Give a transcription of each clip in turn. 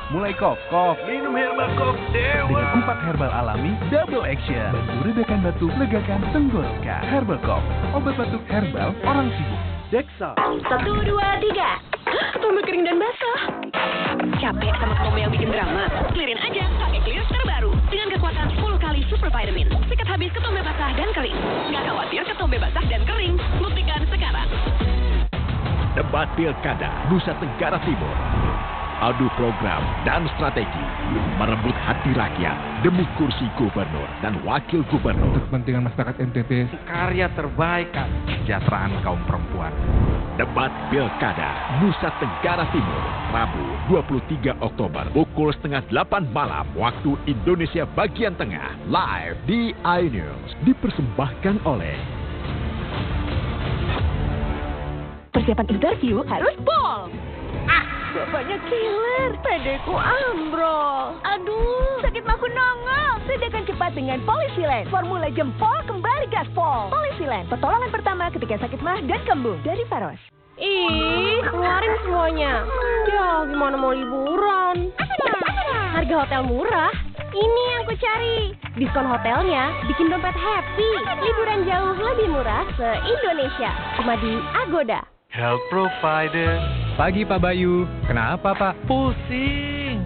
mulai kof, minum herbal kof dewa. dengan 4 herbal alami double action. Bantu redakan batuk, legakan tenggorokan. Herbal kof, obat batuk herbal orang sibuk. Dexa. 1, 2, 3. Ketombe kering dan basah. Capek sama ketombe yang bikin drama? Clearin aja pakai Clear terbaru dengan kekuatan 10 kali super vitamin. Sikat habis ketombe basah dan kering. Nggak khawatir ketombe basah dan kering. Buktikan sekarang. Debat Pilkada Nusa Tenggara Timur. Adu program dan strategi merebut hati rakyat demi kursi gubernur dan wakil gubernur. Kepentingan masyarakat NTT. Karya terbaik kan. Kesejahteraan kaum perempuan. Debat Pilkada Nusa Tenggara Timur, Rabu 23 Oktober pukul 7:30 malam waktu Indonesia bagian tengah, live di iNews. Dipersembahkan oleh Persiapan interview harus pol. Bapaknya killer, pedeku ambrol. Aduh, sakit maku nongol. Sedakan cepat dengan Polisilen. Formula jempol kembali gaspol. Polisilen, pertolongan pertama ketika sakit mah dan kembung dari Faros. Ih, keluarin semuanya. Ya, gimana mau liburan? Harga hotel murah. Ini yang ku cari. Diskon hotelnya bikin dompet happy. Liburan jauh lebih murah se-Indonesia. Cuma di Agoda. Health provider. Pagi Pak Bayu, kenapa Pak? Pusing.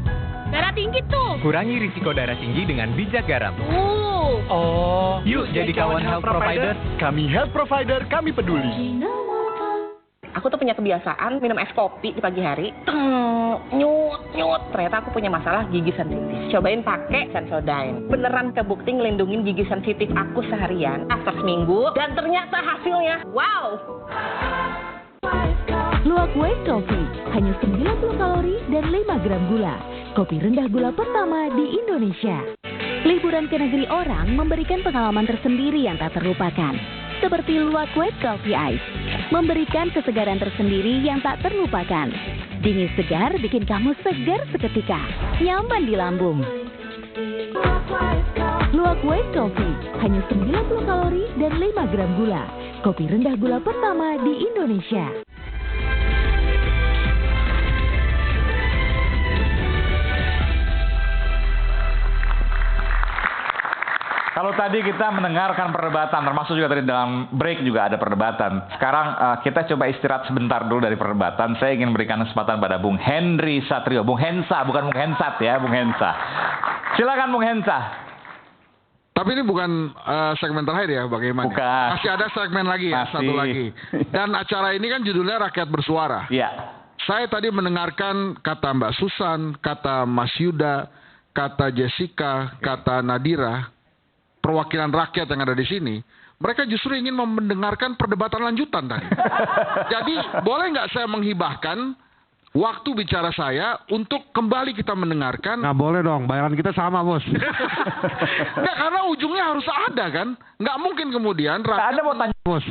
Darah tinggi tuh. Kurangi risiko darah tinggi dengan bijak garam. Oh. Yuk jadi kawan health provider. Kami health provider, kami peduli. Aku tuh punya kebiasaan minum es kopi di pagi hari. Nyut. Ternyata aku punya masalah gigi sensitif. Cobain pakai Sensodyne. Beneran kebukti ngelindungin gigi sensitif aku seharian. After seminggu. Dan ternyata hasilnya, wow. Luwak White Coffee, hanya 90 kalori dan 5 gram gula. Kopi rendah gula pertama di Indonesia. Liburan ke negeri orang memberikan pengalaman tersendiri yang tak terlupakan. Seperti Luwak White Coffee Ice, memberikan kesegaran tersendiri yang tak terlupakan. Dingin segar bikin kamu segar seketika, nyaman di lambung. Luwak White Coffee, hanya 90 kalori dan 5 gram gula. Kopi rendah gula pertama di Indonesia. Kalau tadi kita mendengarkan perdebatan, termasuk juga tadi dalam break juga ada perdebatan. Sekarang kita coba istirahat sebentar dulu dari perdebatan. Saya ingin berikan kesempatan pada Bung Henry Satrio. Bung Hensa, bukan Bung Hensat ya, Bung Hensa. Silakan Bung Hensa. Tapi ini bukan segmen terakhir ya, bagaimana? Bukan. Masih ada segmen lagi ya, Masih. satu lagi. Dan acara ini kan judulnya Rakyat Bersuara. Iya. Saya tadi mendengarkan kata Mbak Susan, kata Mas Yuda, kata Jessica, kata Nadira, perwakilan rakyat yang ada di sini. Mereka justru ingin mendengarkan perdebatan lanjutan tadi. Jadi boleh nggak saya menghibahkan waktu bicara saya untuk kembali kita mendengarkan? Nggak boleh dong, bayaran kita sama bos. Nggak, karena ujungnya harus ada kan. Nggak mungkin kemudian rakyat... Ada mau tanya Bos.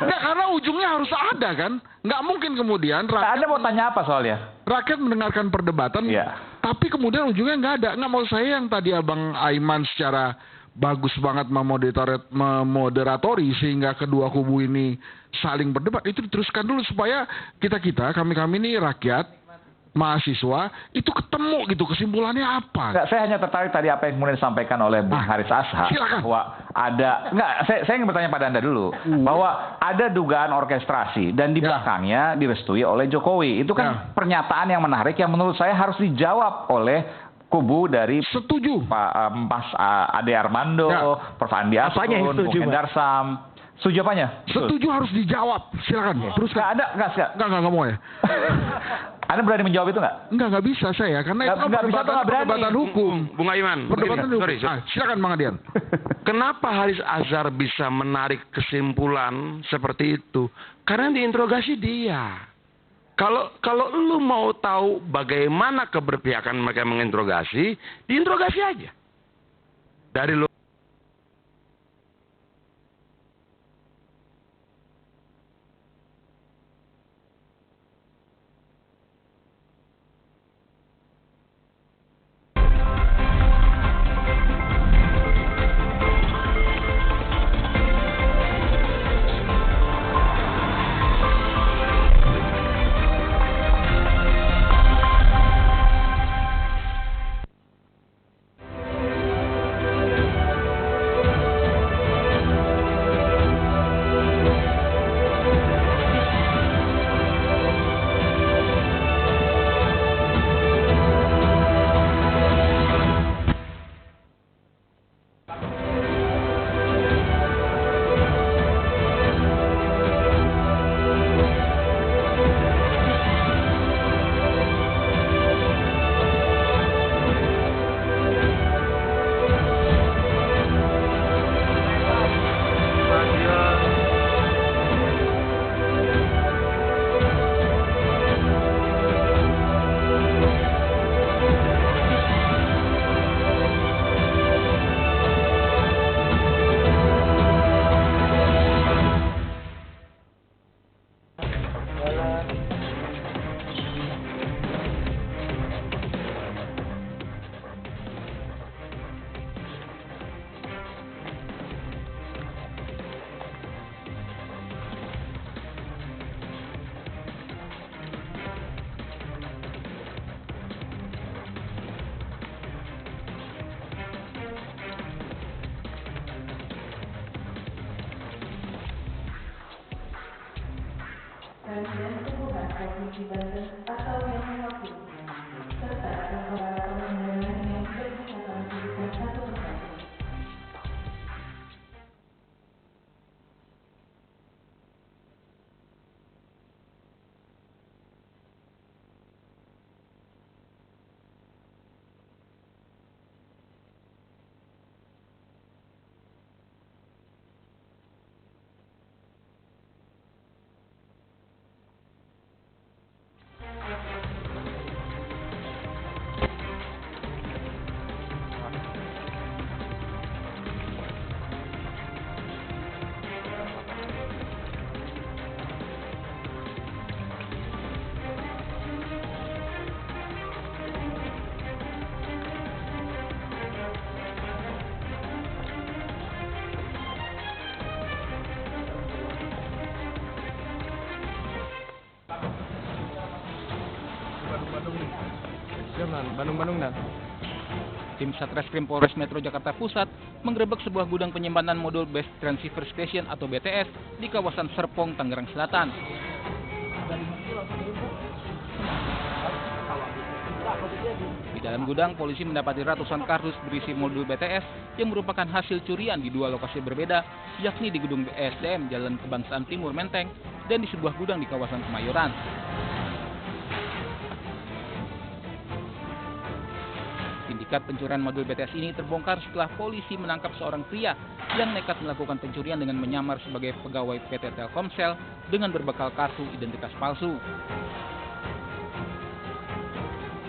Nggak, karena ujungnya harus ada kan. Nggak mungkin kemudian rakyat... Ada mau tanya apa soalnya? Rakyat mendengarkan perdebatan, tapi kemudian ujungnya nggak ada. Nggak, mau saya yang tadi Abang Aiman secara bagus banget memoderatori sehingga kedua kubu ini saling berdebat, itu diteruskan dulu supaya kami ini rakyat, mahasiswa itu ketemu gitu kesimpulannya apa. Enggak, saya hanya tertarik tadi apa yang kemudian disampaikan oleh Bung Haris Ashar. Silakan. Bahwa ada, saya ingin bertanya pada Anda dulu, bahwa ada dugaan orkestrasi dan di belakangnya direstui oleh Jokowi. Itu kan pernyataan yang menarik yang menurut saya harus dijawab oleh kubu dari Pak Mas Ade Armando, Prof. Andi Asun, Bung Hendar Sam. Setuju apanya? Setuju harus dijawab. Silakan. Terus nggak mau ya. Anda berani menjawab itu nggak? Nggak bisa saya karena itu perdebatan hukum. Bung Aiman, perdebatan hukum. Silakan Bang Adian. Kenapa Haris Azhar bisa menarik kesimpulan seperti itu? Karena diinterogasi dia. Kalau lu mau tahu bagaimana keberpihakan mereka menginterogasi, diinterogasi aja. Dari lu Bandung dan tim Satreskrim Polres Metro Jakarta Pusat menggerebek sebuah gudang penyimpanan modul Base Transceiver Station atau BTS di kawasan Serpong, Tangerang Selatan. Di dalam gudang, polisi mendapati ratusan kardus berisi modul BTS yang merupakan hasil curian di dua lokasi berbeda, yakni di gedung BSDM Jalan Kebangsaan Timur Menteng dan di sebuah gudang di kawasan Kemayoran. Sindikat pencurian modul BTS ini terbongkar setelah polisi menangkap seorang pria yang nekat melakukan pencurian dengan menyamar sebagai pegawai PT Telkomsel dengan berbekal kartu identitas palsu.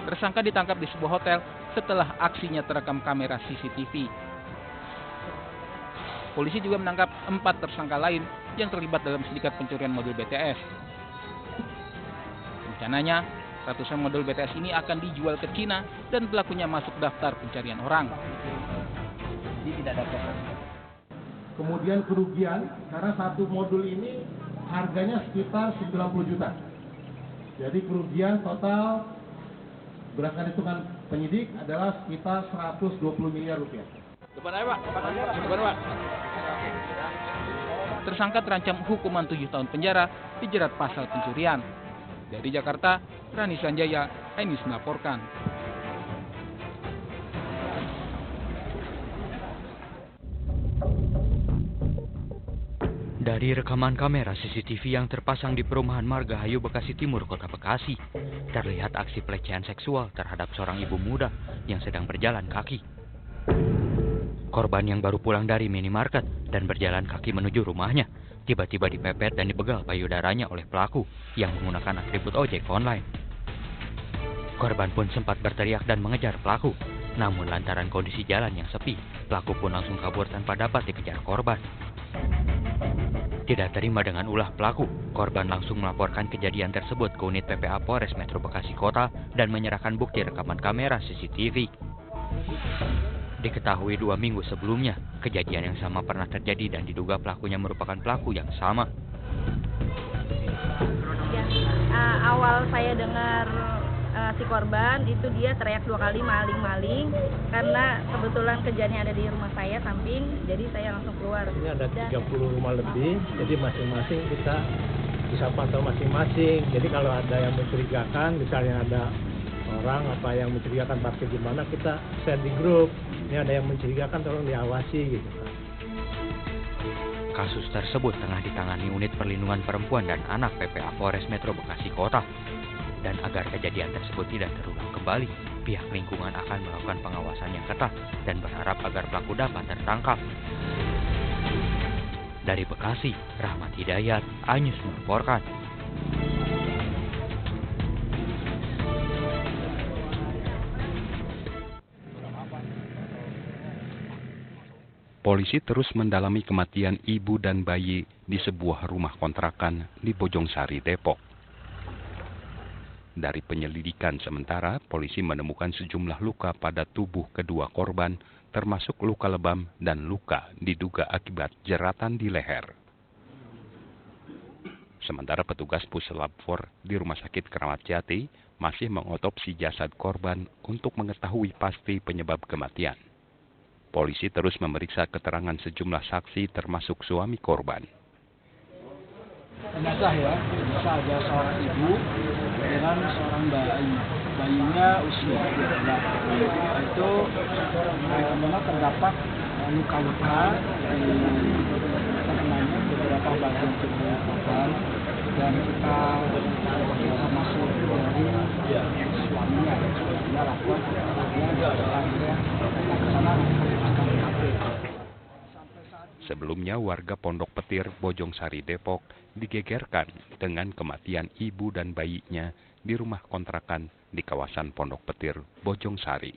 Tersangka ditangkap di sebuah hotel setelah aksinya terekam kamera CCTV. Polisi juga menangkap 4 tersangka lain yang terlibat dalam sindikat pencurian modul BTS. Rencananya, ratusan modul BTS ini akan dijual ke Cina dan pelakunya masuk daftar pencarian orang. Kemudian kerugian, karena satu modul ini harganya sekitar 90 juta. Jadi kerugian total berdasarkan hitungan penyidik adalah sekitar 120 miliar rupiah. Depan aja, Pak. Depan, Pak. Tersangka terancam hukuman 7 tahun penjara dijerat pasal pencurian. Dari Jakarta, Rani Sanjaya, iNews melaporkan. Dari rekaman kamera CCTV yang terpasang di perumahan Margahayu, Bekasi Timur, Kota Bekasi, terlihat aksi pelecehan seksual terhadap seorang ibu muda yang sedang berjalan kaki. Korban yang baru pulang dari minimarket dan berjalan kaki menuju rumahnya, tiba-tiba dipepet dan dibegal payudaranya oleh pelaku yang menggunakan atribut ojek online. Korban pun sempat berteriak dan mengejar pelaku, namun lantaran kondisi jalan yang sepi, pelaku pun langsung kabur tanpa dapat dikejar korban. Tidak terima dengan ulah pelaku, korban langsung melaporkan kejadian tersebut ke unit PPA Polres Metro Bekasi Kota dan menyerahkan bukti rekaman kamera CCTV. Diketahui 2 minggu sebelumnya, kejadian yang sama pernah terjadi dan diduga pelakunya merupakan pelaku yang sama. Awal saya dengar si korban itu dia teriak 2 kali maling-maling, karena kebetulan kejadiannya ada di rumah saya samping, jadi saya langsung keluar. Ini ada 30 rumah lebih, jadi masing-masing kita bisa pantau masing-masing. Jadi kalau ada yang mencurigakan, misalnya ada orang apa yang mencurigakan parkir di mana, kita share di grup. Ini ada yang mencurigakan, tolong diawasi gitu kan. Kasus tersebut tengah ditangani Unit Perlindungan Perempuan dan Anak PPA Polres Metro Bekasi Kota. Dan agar kejadian tersebut tidak terulang kembali, pihak lingkungan akan melakukan pengawasan yang ketat dan berharap agar pelaku dapat tertangkap. Dari Bekasi, Rahmat Hidayat, iNews melaporkan. Polisi terus mendalami kematian ibu dan bayi di sebuah rumah kontrakan di Bojongsari, Depok. Dari penyelidikan sementara, polisi menemukan sejumlah luka pada tubuh kedua korban, termasuk luka lebam dan luka diduga akibat jeratan di leher. Sementara petugas Puslap 4 di Rumah Sakit Keramat Jati masih mengotopsi jasad korban untuk mengetahui pasti penyebab kematian. Polisi terus memeriksa keterangan sejumlah saksi termasuk suami korban. Jenazah ya, jenazah ada seorang ibu dengan seorang bayi. Bayinya usia 2 bulan. Itu memang terdapat luka-luka di beberapa bagian tubuh korban dan kita informasi dari suaminya lapor Sebelumnya warga Pondok Petir, Bojongsari, Depok digegerkan dengan kematian ibu dan bayinya di rumah kontrakan di kawasan Pondok Petir, Bojongsari.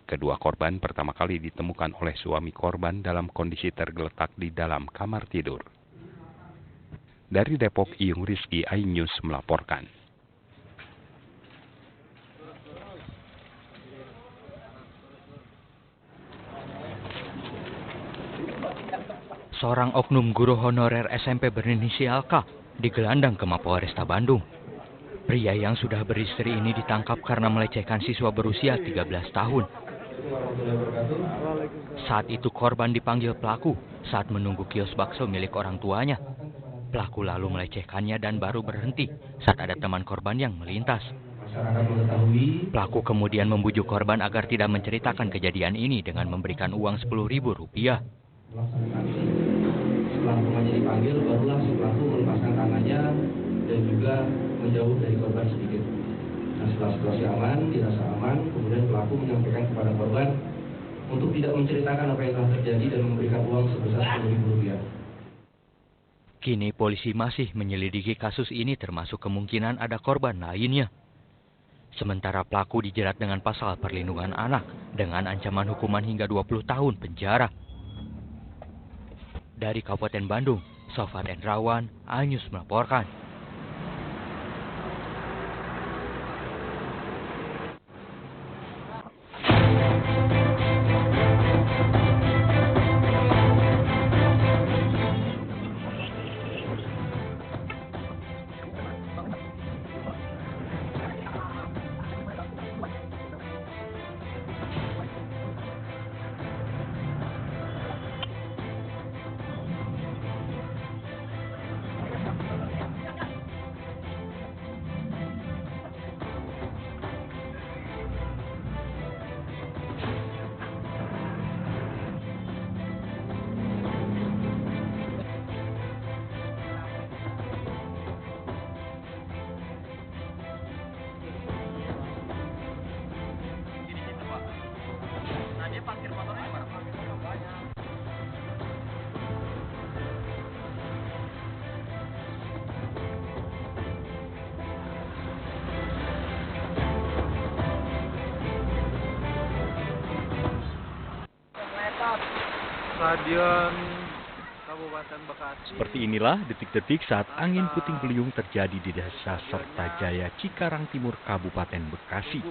Kedua korban pertama kali ditemukan oleh suami korban dalam kondisi tergeletak di dalam kamar tidur. Dari Depok, Iyung Rizky, iNews melaporkan. Seorang oknum guru honorer SMP berinisial K digelandang ke Mapolresta Bandung. Pria yang sudah beristri ini ditangkap karena melecehkan siswa berusia 13 tahun. Saat itu korban dipanggil pelaku saat menunggu kios bakso milik orang tuanya. Pelaku lalu melecehkannya dan baru berhenti saat ada teman korban yang melintas. Pelaku kemudian membujuk korban agar tidak menceritakan kejadian ini dengan memberikan uang Rp10.000. Setelah temannya dipanggil, barulah si pelaku melepaskan tangannya dan juga menjauh dari korban sedikit. Nah, setelah situasi aman, dirasa aman, kemudian pelaku menyampaikan kepada korban untuk tidak menceritakan apa yang telah terjadi dan memberikan uang sebesar Rp10.000. Kini polisi masih menyelidiki kasus ini termasuk kemungkinan ada korban lainnya. Sementara pelaku dijerat dengan pasal perlindungan anak dengan ancaman hukuman hingga 20 tahun penjara. Dari Kabupaten Bandung, Sofat Endrawan, iNews melaporkan. Stadion Kabupaten Bekasi. Seperti inilah detik-detik saat angin puting beliung terjadi di Desa Sertajaya, Cikarang Timur, Kabupaten Bekasi.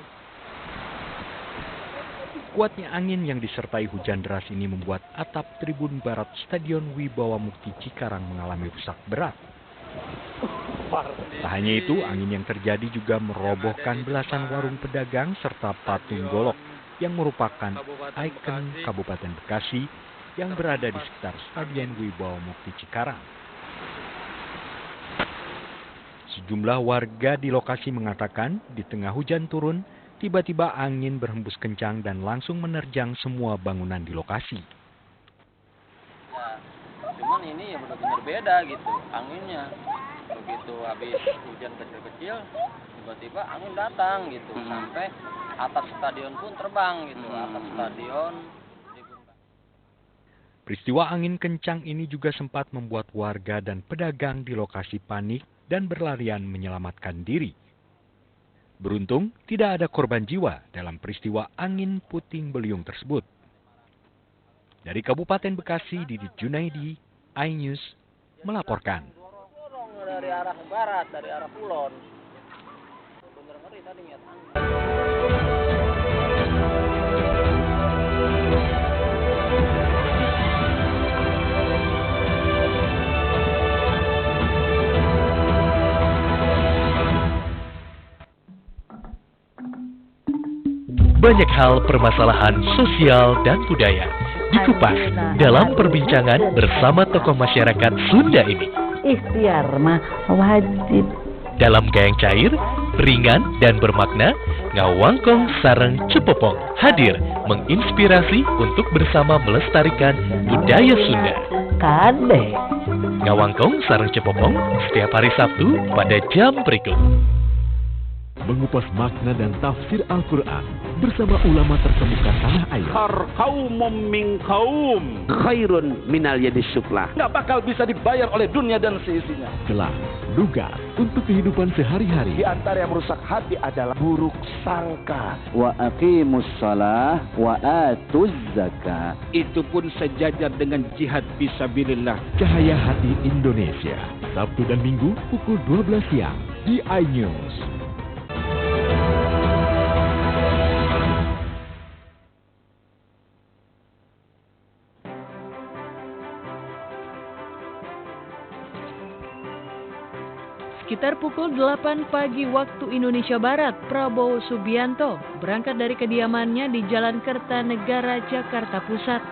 Kuatnya angin yang disertai hujan deras ini membuat atap tribun barat Stadion Wibawa Mukti Cikarang mengalami rusak berat. Tak hanya itu, angin yang terjadi juga merobohkan belasan warung pedagang serta patung golok yang merupakan ikon Kabupaten Bekasi yang berada di sekitar Stadion Wibawa Mukti Cikarang. Sejumlah warga di lokasi mengatakan di tengah hujan turun, tiba-tiba angin berhembus kencang dan langsung menerjang semua bangunan di lokasi. Ya, cuman ini ya benar-benar beda gitu anginnya. Begitu habis hujan kecil-kecil, tiba-tiba angin datang gitu sampai atap stadion pun terbang gitu, atap stadion. Peristiwa angin kencang ini juga sempat membuat warga dan pedagang di lokasi panik dan berlarian menyelamatkan diri. Beruntung, tidak ada korban jiwa dalam peristiwa angin puting beliung tersebut. Dari Kabupaten Bekasi, Didit Junaidi, iNews melaporkan. Dari arah barat, dari arah Kulon. kemari tadi niat Anda. Banyak hal permasalahan sosial dan budaya dikupas dalam perbincangan bersama tokoh masyarakat Sunda ini. Ikhtiar mah wajib. Dalam gaya yang cair, ringan dan bermakna, Ngawangkong sareng Cepopong hadir menginspirasi untuk bersama melestarikan budaya Sunda. Kade. Ngawangkong sareng Cepopong setiap hari Sabtu pada jam berikut. Mengupas makna dan tafsir Al-Quran bersama ulama terkemuka tanah air. Kaumum min kaum khairun minal yadis suflah. Nggak bakal bisa dibayar oleh dunia dan seisinya. Kelak, duga untuk kehidupan sehari-hari. Di antara yang merusak hati adalah buruk sangka. Wa aqimus shalah wa atuz zakah. Itu pun sejajar dengan jihad fisabilillah. Cahaya Hati Indonesia, Sabtu dan Minggu pukul 12 siang di iNews. Sekitar pukul 8 pagi waktu Indonesia Barat, Prabowo Subianto berangkat dari kediamannya di Jalan Kertanegara, Jakarta Pusat.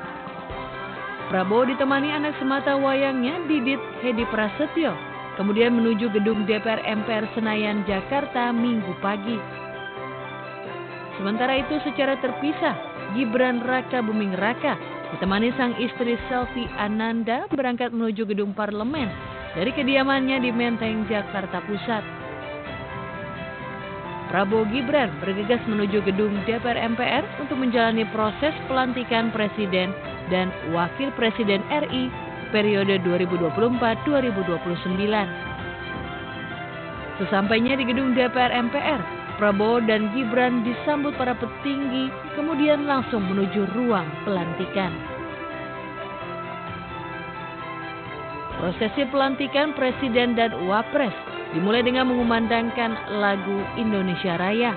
Prabowo ditemani anak semata wayangnya, Didit Hedi Prasetyo, kemudian menuju gedung DPR MPR Senayan, Jakarta Minggu pagi. Sementara itu secara terpisah, Gibran Raka Buming Raka ditemani sang istri Selvi Ananda berangkat menuju gedung parlemen dari kediamannya di Menteng, Jakarta Pusat. Prabowo Gibran bergegas menuju gedung DPR MPR untuk menjalani proses pelantikan Presiden dan Wakil Presiden RI periode 2024-2029. Sesampainya di gedung DPR MPR, Prabowo dan Gibran disambut para petinggi, kemudian langsung menuju ruang pelantikan. Prosesi pelantikan Presiden dan Wapres dimulai dengan mengumandangkan lagu Indonesia Raya.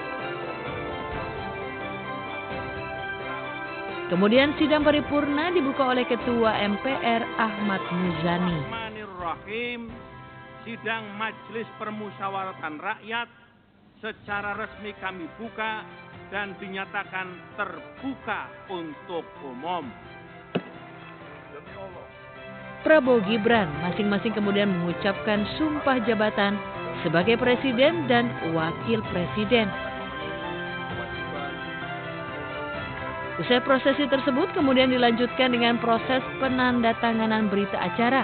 Kemudian sidang paripurna dibuka oleh Ketua MPR Ahmad Muzani. Bismillahirrahmanirrahim. Sidang Majelis Permusyawaratan Rakyat secara resmi kami buka dan dinyatakan terbuka untuk umum. Prabowo Gibran masing-masing kemudian mengucapkan sumpah jabatan sebagai Presiden dan Wakil Presiden. Usai prosesi tersebut kemudian dilanjutkan dengan proses penandatanganan berita acara.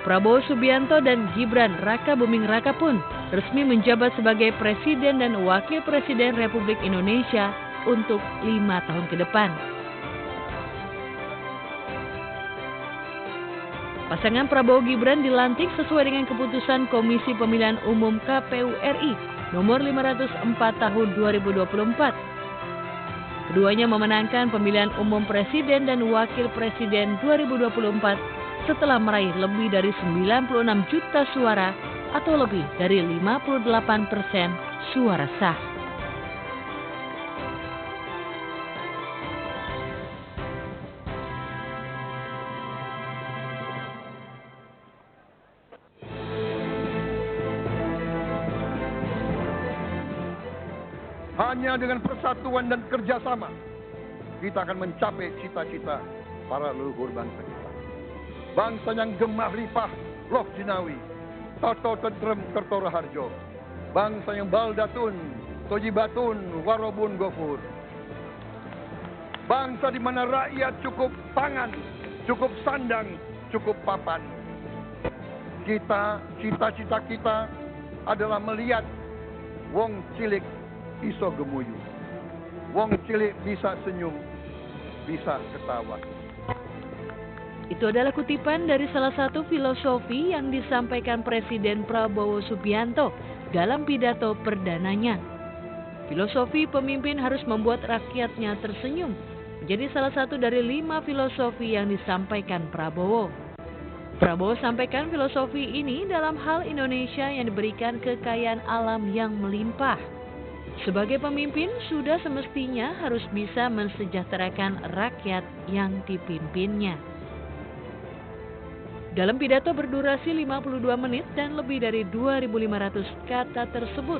Prabowo Subianto dan Gibran Raka Buming Raka pun resmi menjabat sebagai Presiden dan Wakil Presiden Republik Indonesia untuk 5 tahun ke depan. Pasangan Prabowo Gibran dilantik sesuai dengan keputusan Komisi Pemilihan Umum KPU RI nomor 504 tahun 2024. Keduanya memenangkan pemilihan umum Presiden dan Wakil Presiden 2024 setelah meraih lebih dari 96 juta suara atau lebih dari 58% suara sah. Hanya dengan persatuan dan kerjasama, kita akan mencapai cita-cita para leluhur bangsa kita. Bangsa yang gemah lipah, loh jinawi, toto tentrem kertora harjo. Bangsa yang baldatun, tojibatun, warobun gofur. Bangsa di mana rakyat cukup pangan, cukup sandang, cukup papan. Cita-cita kita adalah melihat wong cilik iso gemuyu. Wong cilik bisa senyum, bisa ketawa. Itu adalah kutipan dari salah satu filosofi yang disampaikan Presiden Prabowo Subianto dalam pidato perdananya. Filosofi pemimpin harus membuat rakyatnya tersenyum, menjadi salah satu dari 5 filosofi yang disampaikan Prabowo. Prabowo sampaikan filosofi ini dalam hal Indonesia yang diberikan kekayaan alam yang melimpah. Sebagai pemimpin, sudah semestinya harus bisa mensejahterakan rakyat yang dipimpinnya. Dalam pidato berdurasi 52 menit dan lebih dari 2.500 kata tersebut,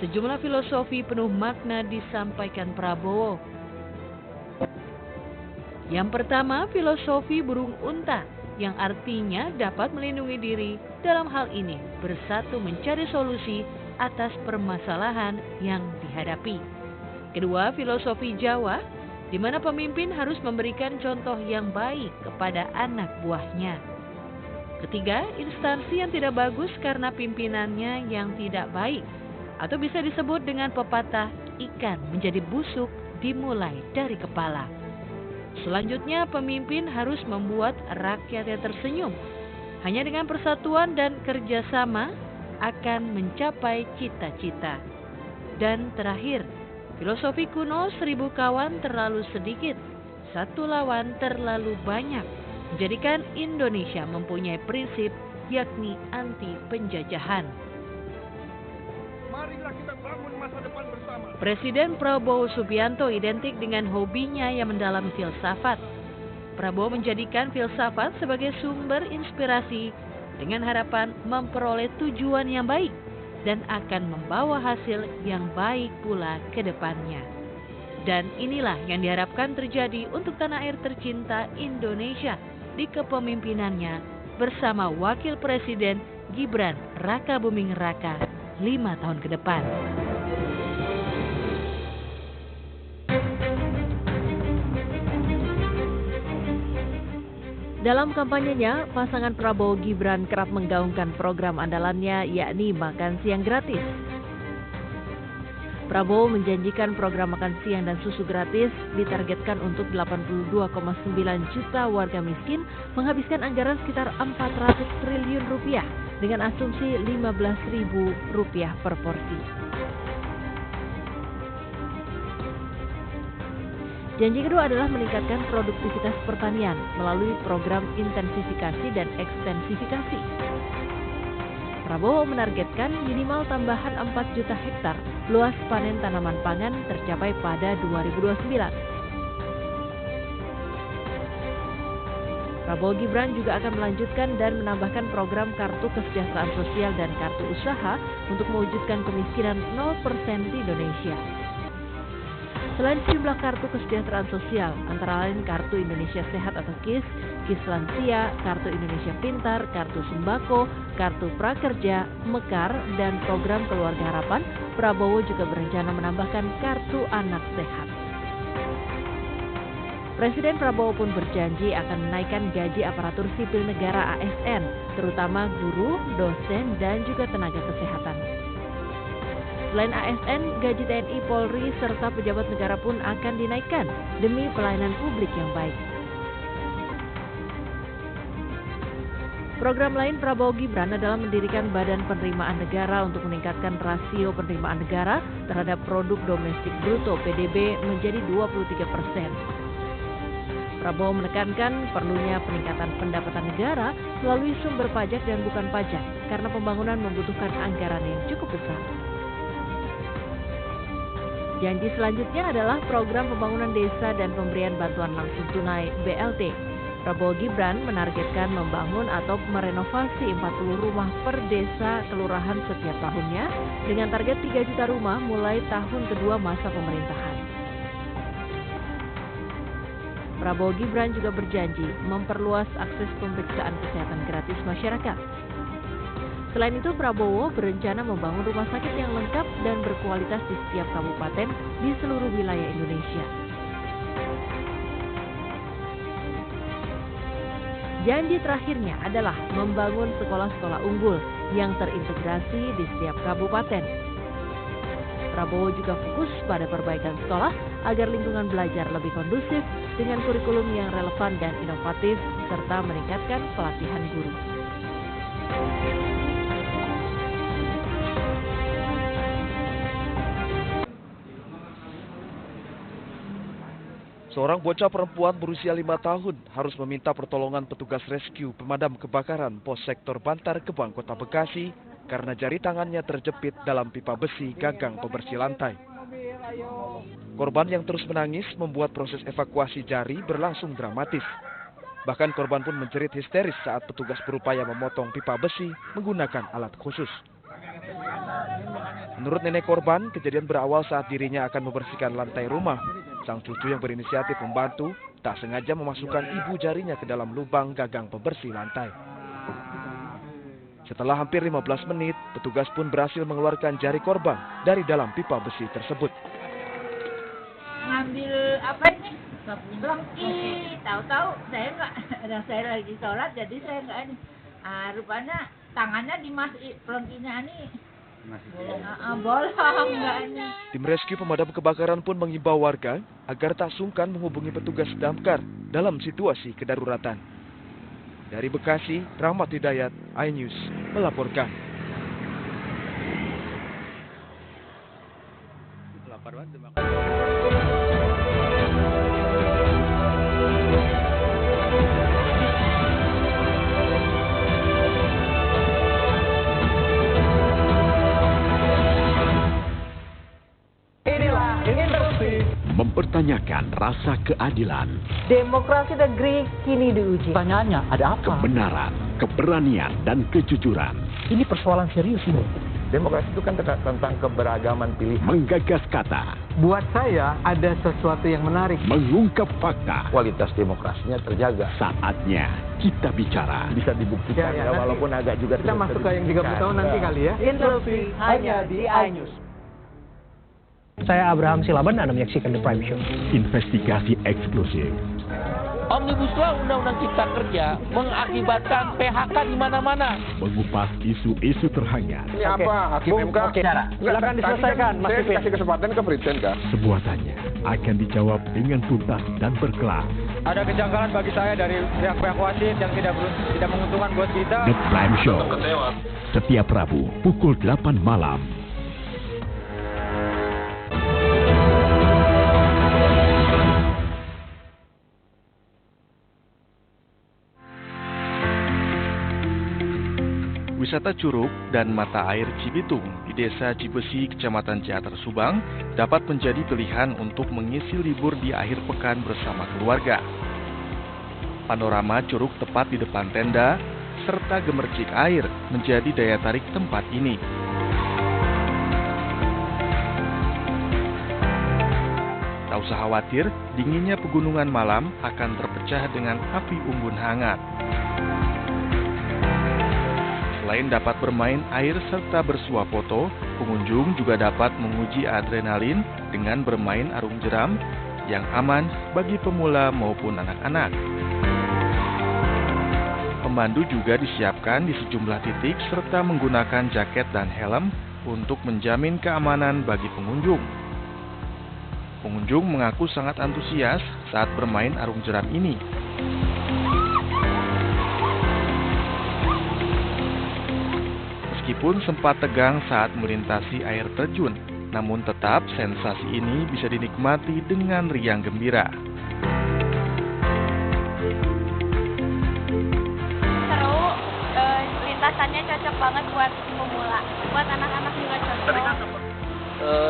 sejumlah filosofi penuh makna disampaikan Prabowo. Yang pertama, filosofi burung unta, yang artinya dapat melindungi diri dalam hal ini, bersatu mencari solusi atas permasalahan yang dihadapi. Kedua, filosofi Jawa, di mana pemimpin harus memberikan contoh yang baik kepada anak buahnya. Ketiga, instansi yang tidak bagus karena pimpinannya yang tidak baik, atau bisa disebut dengan pepatah ikan menjadi busuk dimulai dari kepala. Selanjutnya, pemimpin harus membuat rakyatnya tersenyum. Hanya dengan persatuan dan kerjasama akan mencapai cita-cita. Dan terakhir, filosofi kuno 1000 kawan terlalu sedikit, 1 lawan terlalu banyak, menjadikan Indonesia mempunyai prinsip yakni anti penjajahan. Marilah kita bangun masa depan bersama. Presiden Prabowo Subianto identik dengan hobinya yang mendalami filsafat. Prabowo menjadikan filsafat sebagai sumber inspirasi dengan harapan memperoleh tujuan yang baik dan akan membawa hasil yang baik pula ke depannya. Dan inilah yang diharapkan terjadi untuk tanah air tercinta Indonesia di kepemimpinannya bersama Wakil Presiden Gibran Rakabuming Raka 5 tahun ke depan. Dalam kampanyenya, pasangan Prabowo Gibran kerap menggaungkan program andalannya yakni makan siang gratis. Prabowo menjanjikan program makan siang dan susu gratis ditargetkan untuk 82,9 juta warga miskin menghabiskan anggaran sekitar 400 triliun rupiah dengan asumsi Rp15.000 per porsi. Janji kedua adalah meningkatkan produktivitas pertanian melalui program intensifikasi dan ekstensifikasi. Prabowo menargetkan minimal tambahan 4 juta hektar luas panen tanaman pangan tercapai pada 2029. Prabowo Gibran juga akan melanjutkan dan menambahkan program kartu kesejahteraan sosial dan kartu usaha untuk mewujudkan kemiskinan 0% di Indonesia. Selain sejumlah kartu kesejahteraan sosial, antara lain Kartu Indonesia Sehat atau KIS, KIS Lansia, Kartu Indonesia Pintar, Kartu Sembako, Kartu Prakerja, Mekar, dan program Keluarga Harapan, Prabowo juga berencana menambahkan Kartu Anak Sehat. Presiden Prabowo pun berjanji akan menaikkan gaji aparatur sipil negara ASN, terutama guru, dosen, dan juga tenaga kesehatan. Selain ASN, gaji TNI, Polri, serta pejabat negara pun akan dinaikkan demi pelayanan publik yang baik. Program lain Prabowo Gibran adalah mendirikan Badan Penerimaan Negara untuk meningkatkan rasio penerimaan negara terhadap produk domestik bruto PDB menjadi 23%. Prabowo menekankan perlunya peningkatan pendapatan negara melalui sumber pajak dan bukan pajak karena pembangunan membutuhkan anggaran yang cukup besar. Janji selanjutnya adalah program pembangunan desa dan pemberian bantuan langsung tunai BLT. Prabowo Gibran menargetkan membangun atau merenovasi 40 rumah per desa kelurahan setiap tahunnya dengan target 3 juta rumah mulai tahun kedua masa pemerintahan. Prabowo Gibran juga berjanji memperluas akses pemeriksaan kesehatan gratis masyarakat. Selain itu, Prabowo berencana membangun rumah sakit yang lengkap dan berkualitas di setiap kabupaten di seluruh wilayah Indonesia. Janji terakhirnya adalah membangun sekolah-sekolah unggul yang terintegrasi di setiap kabupaten. Prabowo juga fokus pada perbaikan sekolah agar lingkungan belajar lebih kondusif dengan kurikulum yang relevan dan inovatif serta meningkatkan pelatihan guru. Seorang bocah perempuan berusia 5 tahun harus meminta pertolongan petugas rescue pemadam kebakaran Pos Sektor Bantar Gebang, Kota Bekasi karena jari tangannya terjepit dalam pipa besi gagang pembersih lantai. Korban yang terus menangis membuat proses evakuasi jari berlangsung dramatis. Bahkan korban pun menjerit histeris saat petugas berupaya memotong pipa besi menggunakan alat khusus. Menurut nenek korban, kejadian berawal saat dirinya akan membersihkan lantai rumah. Sang cucu yang berinisiatif membantu tak sengaja memasukkan ibu jarinya ke dalam lubang gagang pembersih lantai. Setelah hampir 15 menit, petugas pun berhasil mengeluarkan jari korban dari dalam pipa besi tersebut. Ngambil apa ini? Lengki, tahu-tahu saya lagi sholat, jadi saya nggak ini. Rupanya tangannya dimasukin lengkinya ini. Bolong nggak ini. Tim rescue pemadam kebakaran pun mengimbau warga agar tak sungkan menghubungi petugas damkar dalam situasi kedaruratan. Dari Bekasi, Rahmat Hidayat, iNews melaporkan. Mempertanyakan rasa keadilan, Demokrasi negeri kini diuji. Pertanyaannya, ada apa? kebenaran, keberanian, dan kejujuran. Ini persoalan serius ini. Demokrasi itu kan tentang keberagaman pilihan. Menggagas kata, Buat saya ada sesuatu yang menarik. mengungkap fakta. Kualitas demokrasinya terjaga. Saatnya kita bicara. Bisa dibuktikan ya, walaupun agak juga Kita masuk ke yang 30 tahun nanti kali ya. Interview hanya di iNews. Saya Abraham Silaban, Anda menyaksikan The Prime Show. Investigasi eksklusif. Omnibus Law Undang-Undang Cipta Kerja mengakibatkan PHK di mana-mana. Mengupas isu-isu terhangat. Ini apa? Hakim MK? Silakan diselesaikan, Mas Pipin. Kasih kesempatan ke Brigjen kan? Semua tanya akan dijawab dengan tuntas dan berkelas. Ada kejanggalan bagi saya dari pihak-pihak wasit yang tidak menguntungkan buat kita. The Prime Show. Setiap Rabu pukul 8 malam. Wisata Curug dan Mata Air Cibitung di Desa Cibesi, Kecamatan Ciater, Subang dapat menjadi pilihan untuk mengisi libur di akhir pekan bersama keluarga. Panorama curug tepat di depan tenda serta gemercik air menjadi daya tarik tempat ini. Tak usah khawatir, dinginnya pegunungan malam akan terpecah dengan api unggun hangat. Selain dapat bermain air serta bersuah foto, pengunjung juga dapat menguji adrenalin dengan bermain arung jeram yang aman bagi pemula maupun anak-anak. Pemandu juga disiapkan di sejumlah titik serta menggunakan jaket dan helm untuk menjamin keamanan bagi pengunjung. Pengunjung mengaku sangat antusias saat bermain arung jeram ini. Meskipun sempat tegang saat melintasi air terjun, namun tetap sensasi ini bisa dinikmati dengan riang gembira. Seru, lintasannya cocok banget buat pemula, buat anak-anak juga cocok.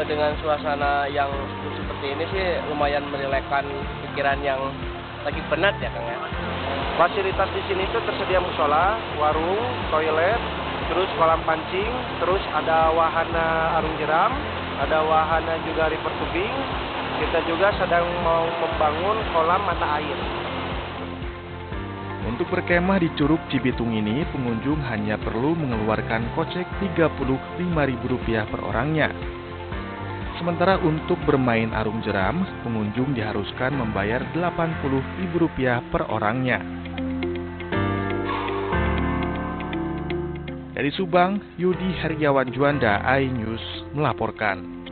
Dengan suasana yang seperti ini sih lumayan merilekkan pikiran yang lagi penat ya Kang ya. Fasilitas di sini itu tersedia musola, warung, toilet, terus kolam pancing, terus ada wahana arung jeram, ada wahana juga river tubing. Kita juga sedang mau membangun kolam mata air. Untuk berkemah di Curug Cibitung ini, pengunjung hanya perlu mengeluarkan kocek Rp35.000 per orangnya. Sementara untuk bermain arung jeram, pengunjung diharuskan membayar Rp80.000 per orangnya. Dari Subang, Yudi Heriawan Juanda, iNews melaporkan.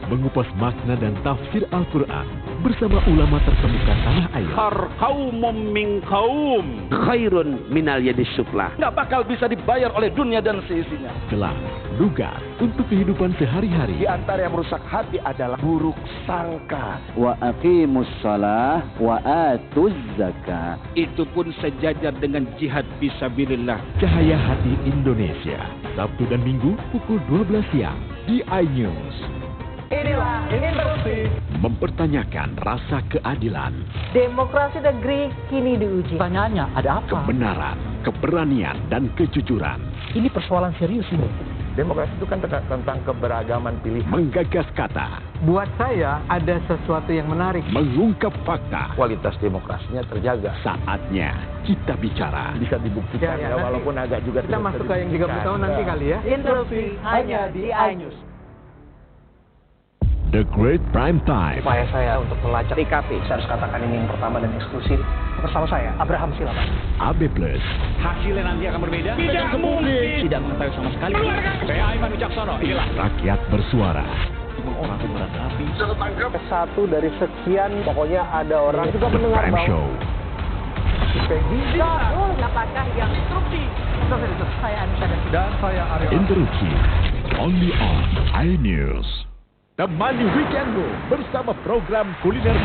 Mengupas makna dan tafsir Al-Quran bersama ulama terkemuka tanah air. Kaumum min kaum khairun minal yadis suflah. Nggak bakal bisa dibayar oleh dunia dan seisinya. Kelas, lugas untuk kehidupan sehari-hari. Di antara yang merusak hati adalah buruk sangka. Wa aqimus shalah wa atuz zakah. Itu pun sejajar dengan jihad fisabilillah. Cahaya Hati Indonesia, Sabtu dan Minggu pukul 12 siang di iNews. Inilah Interupsi. Mempertanyakan rasa keadilan, Demokrasi negeri kini diuji. Pertanyaannya, ada apa? kebenaran, keberanian, dan kejujuran. Ini persoalan serius ini. Demokrasi itu kan tentang keberagaman pilihan. Menggagas kata, Buat saya ada sesuatu yang menarik. mengungkap fakta. Kualitas demokrasinya terjaga. Saatnya kita bicara. Bisa dibuktikan ya, walaupun agak juga Kita tidak masuk ke yang 30 tahun nanti kali ya. Interupsi hanya di iNews. The Great Prime Time. Upaya saya untuk melacak IKP. Saya harus katakan ini yang pertama dan eksklusif. Bersama saya, Abraham Silaban. AB Plus. Hasilnya nanti akan berbeda. Tidak mungkin. Tidak mengetahui sama sekali. Saya Aiman Wicaksono. Inilah Rakyat bersuara. orang kobaran api. Satu dari sekian, pokoknya ada orang juga The mendengar Prime bahwa Show. Apakah yang instruksi? Saya Anissa dan saya Aryo. Interupsi. Only on iNews. Temani weekendmu bersama program kuliner